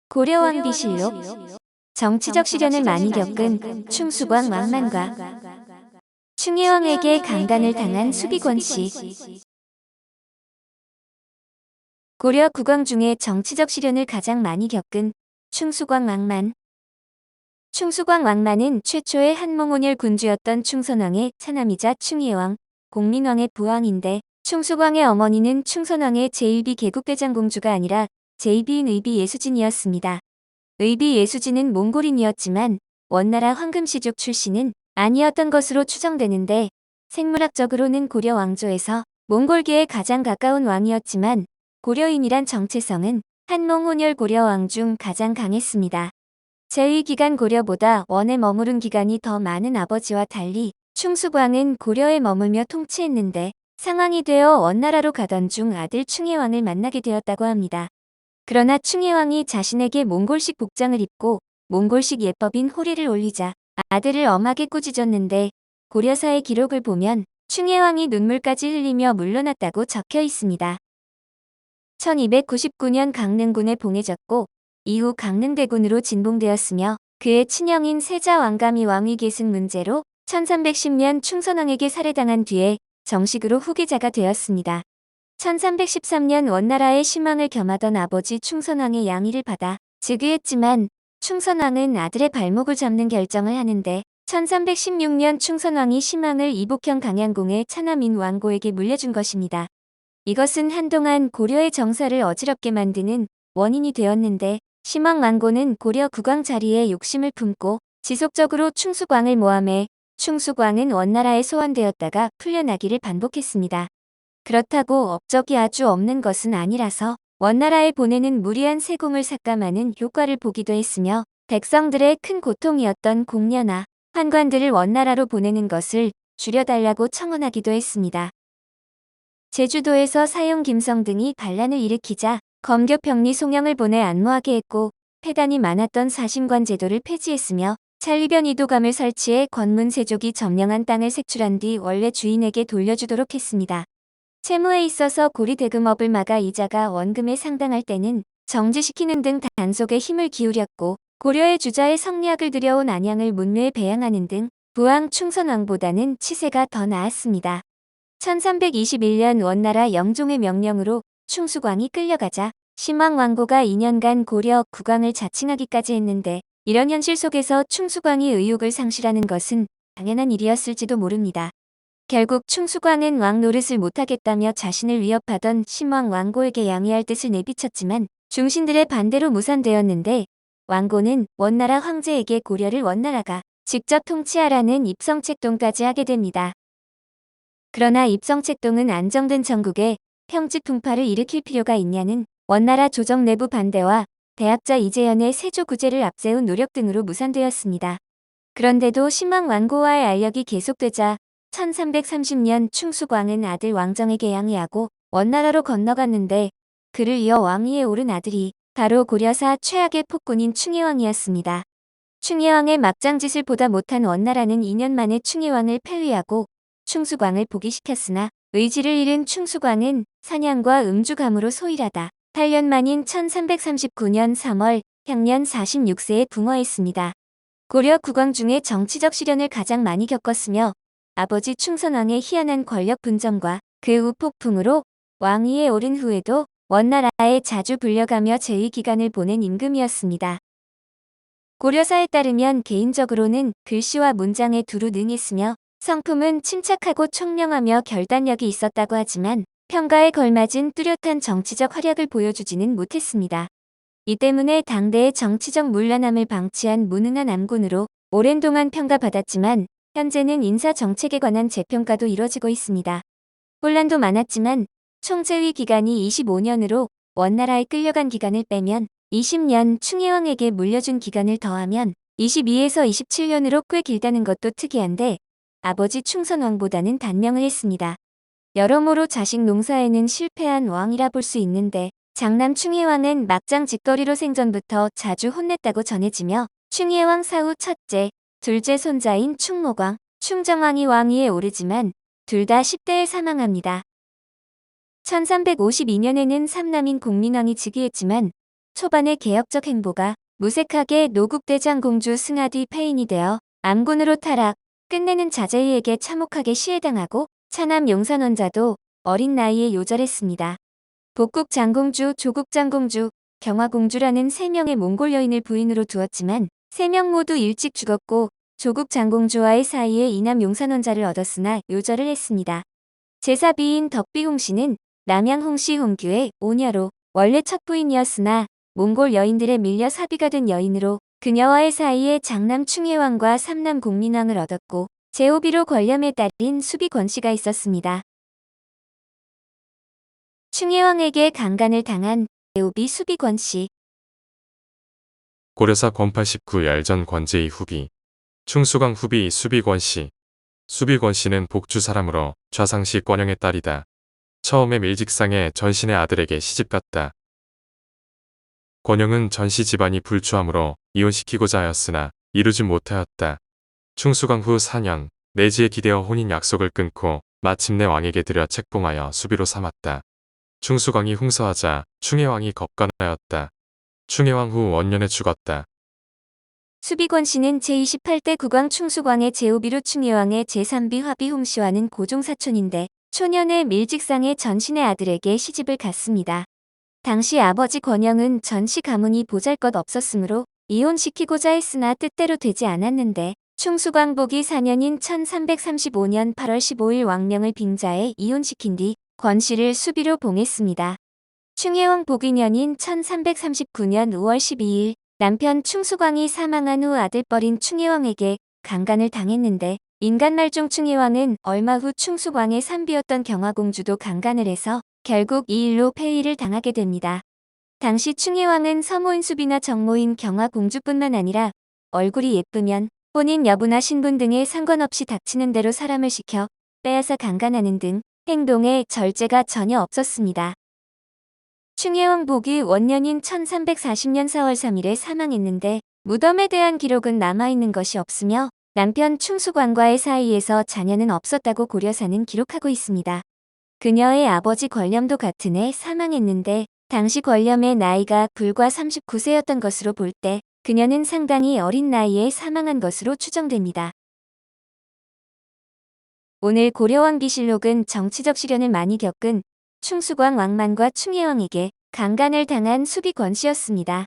고려왕비실록. 정치적 시련을 많이 겪은 충수광 왕만과 충혜왕에게 강간을 당한 수비권씨. 고려 국왕 중에 정치적 시련을 가장 많이 겪은 충수광 왕만. 충수광 왕만은 최초의 한몽혼혈 군주였던 충선왕의 차남이자 충혜왕, 공민왕의 부왕인데, 충수광의 어머니는 충선왕의 제1비 개국대장공주가 아니라 제2비인 의비 예수진이었습니다. 의비 예수진은 몽골인이었지만 원나라 황금씨족 출신은 아니었던 것으로 추정되는데, 생물학적으로는 고려 왕조에서 몽골계에 가장 가까운 왕이었지만 고려인이란 정체성은 한몽혼혈 고려 왕 중 가장 강했습니다. 제2기간 고려보다 원에 머무른 기간이 더 많은 아버지와 달리 충수광은 고려에 머물며 통치했는데, 상왕이 되어 원나라로 가던 중 아들 충혜왕을 만나게 되었다고 합니다. 그러나 충혜왕이 자신에게 몽골식 복장을 입고 몽골식 예법인 호리를 올리자 아들을 엄하게 꾸짖었는데, 고려사의 기록을 보면 충혜왕이 눈물까지 흘리며 물러났다고 적혀 있습니다. 1299년 강릉군에 봉해졌고 이후 강릉대군으로 진봉되었으며, 그의 친형인 세자 왕감이 왕위 계승 문제로 1310년 충선왕에게 살해당한 뒤에 정식으로 후계자가 되었습니다. 1313년 원나라의 신왕을 겸하던 아버지 충선왕의 양위를 받아 즉위했지만, 충선왕은 아들의 발목을 잡는 결정을 하는데 1316년 충선왕이 신왕을 이복형 강양공의 차남인 왕고에게 물려준 것입니다. 이것은 한동안 고려의 정사를 어지럽게 만드는 원인이 되었는데, 신왕 왕고는 고려 국왕 자리에 욕심을 품고 지속적으로 충수광을 모함해 충수광은 원나라에 소환되었다가 풀려나기를 반복했습니다. 그렇다고 업적이 아주 없는 것은 아니라서 원나라에 보내는 무리한 세공을 삭감하는 효과를 보기도 했으며, 백성들의 큰 고통이었던 공려나 환관들을 원나라로 보내는 것을 줄여달라고 청원하기도 했습니다. 제주도에서 사용 김성 등이 반란을 일으키자 검교평리 송영을 보내 안무하게 했고, 폐단이 많았던 사신관 제도를 폐지했으며 찰리변 이도감을 설치해 권문세족이 점령한 땅을 색출한 뒤 원래 주인에게 돌려주도록 했습니다. 채무에 있어서 고리대금업을 막아 이자가 원금에 상당할 때는 정지시키는 등 단속에 힘을 기울였고, 고려의 주자의 성리학을 들여온 안양을 문묘에 배양하는 등 부왕 충선왕보다는 치세가 더 나았습니다. 1321년 원나라 영종의 명령으로 충수광이 끌려가자 신왕 왕고가 2년간 고려 국왕을 자칭하기까지 했는데, 이런 현실 속에서 충수광이 의욕을 상실하는 것은 당연한 일이었을지도 모릅니다. 결국 충수광은 왕 노릇을 못하겠다며 자신을 위협하던 신왕 왕고에게 양해할 뜻을 내비쳤지만 중신들의 반대로 무산되었는데, 왕고는 원나라 황제에게 고려를 원나라가 직접 통치하라는 입성책동까지 하게 됩니다. 그러나 입성책동은 안정된 전국에 평지풍파를 일으킬 필요가 있냐는 원나라 조정 내부 반대와 대학자 이재현의 세조구제를 앞세운 노력 등으로 무산되었습니다. 그런데도 신왕 왕고와의 알력이 계속되자 1330년 충수광은 아들 왕정에게 양해하고 원나라로 건너갔는데, 그를 이어 왕위에 오른 아들이 바로 고려사 최악의 폭군인 충혜왕이었습니다. 충혜왕의 막장짓을 보다 못한 원나라는 2년 만에 충혜왕을 폐위하고 충수광을 복위시켰으나, 의지를 잃은 충수광은 사냥과 음주감으로 소일하다 8년 만인 1339년 3월 향년 46세에 붕어했습니다. 고려 국왕 중에 정치적 시련을 가장 많이 겪었으며, 아버지 충선왕의 희한한 권력 분점과 그 후 폭풍으로 왕위에 오른 후에도 원나라에 자주 불려가며 재위기간을 보낸 임금이었습니다. 고려사에 따르면 개인적으로는 글씨와 문장에 두루 능했으며 성품은 침착하고 총명하며 결단력이 있었다고 하지만, 평가에 걸맞은 뚜렷한 정치적 활약을 보여주지는 못했습니다. 이 때문에 당대의 정치적 문란함을 방치한 무능한 암군으로 오랜 동안 평가받았지만, 현재는 인사정책에 관한 재평가도 이뤄지고 있습니다. 혼란도 많았지만 총재위 기간이 25년으로 원나라에 끌려간 기간을 빼면 20년 충혜왕에게 물려준 기간을 더하면 22에서 27년으로 꽤 길다는 것도 특이한데, 아버지 충선왕보다는 단명을 했습니다. 여러모로 자식 농사에는 실패한 왕이라 볼 수 있는데, 장남 충혜왕은 막장 짓거리로 생전부터 자주 혼냈다고 전해지며, 충혜왕 사후 첫째, 둘째 손자인 충모광, 충정왕이 왕위에 오르지만 둘 다 10대에 사망합니다. 1352년에는 삼남인 공민왕이 즉위했지만 초반의 개혁적 행보가 무색하게 노국대장 공주 승하 뒤 폐인이 되어 암군으로 타락, 끝내는 자제이에게 참혹하게 시해당하고 차남 용산원자도 어린 나이에 요절했습니다. 복국 장공주, 조국 장공주, 경화공주라는 3명의 몽골 여인을 부인으로 두었지만 3명 모두 일찍 죽었고 조국 장공주와의 사이에 이남 용산원자를 얻었으나 요절을 했습니다. 제사비인 덕비홍씨는 남양 홍씨 홍규의 오녀로 원래 첫 부인이었으나 몽골 여인들에 밀려 사비가 된 여인으로 그녀와의 사이에 장남 충혜왕과 삼남 공민왕을 얻었고 제호비로 권렴의 딸인 수비 권씨가 있었습니다. 충혜왕에게 강간을 당한 제호비 수비 권씨. 고려사 권 89열 전 권제의 후비, 충수강 후비 수비권씨. 수비권씨는 복주 사람으로 좌상시 권영의 딸이다. 처음에 밀직상의 전신의 아들에게 시집갔다. 권영은 전씨 집안이 불추하므로 이혼시키고자 하였으나 이루지 못하였다. 충수강 후 4년, 내지에 기대어 혼인 약속을 끊고 마침내 왕에게 들여 책봉하여 수비로 삼았다. 충수강이 흥서하자 충혜왕이 겁간하였다. 충혜왕 후 원년에 죽었다. 수비권씨는 제28대 국왕 충수광의 제호비로 충혜왕의 제3비 화비 홍씨와는 고종사촌인데 초년에 밀직상의 전신의 아들에게 시집을 갔습니다. 당시 아버지 권영은 전씨 가문이 보잘것 없었으므로 이혼시키고자 했으나 뜻대로 되지 않았는데 충수광 복이 4년인 1335년 8월 15일 왕명을 빙자해 이혼시킨 뒤 권씨를 수비로 봉했습니다. 충혜왕 복위년인 1339년 5월 12일 남편 충수광이 사망한 후 아들뻘인 충혜왕에게 강간을 당했는데 인간말종 충혜왕은 얼마 후 충수광의 산비였던 경화공주도 강간을 해서 결국 이 일로 폐위를 당하게 됩니다. 당시 충혜왕은 서모인 수비나 정모인 경화공주뿐만 아니라 얼굴이 예쁘면 혼인 여부나 신분 등에 상관없이 닥치는 대로 사람을 시켜 빼앗아 강간하는 등 행동에 절제가 전혀 없었습니다. 충혜왕 복위 원년인 1340년 4월 3일에 사망했는데 무덤에 대한 기록은 남아있는 것이 없으며 남편 충수광과의 사이에서 자녀는 없었다고 고려사는 기록하고 있습니다. 그녀의 아버지 권렴도 같은 해 사망했는데 당시 권렴의 나이가 불과 39세였던 것으로 볼 때 그녀는 상당히 어린 나이에 사망한 것으로 추정됩니다. 오늘 고려왕비실록은 정치적 시련을 많이 겪은 충수광 왕만과 충혜왕에게 강간을 당한 수비 권씨였습니다.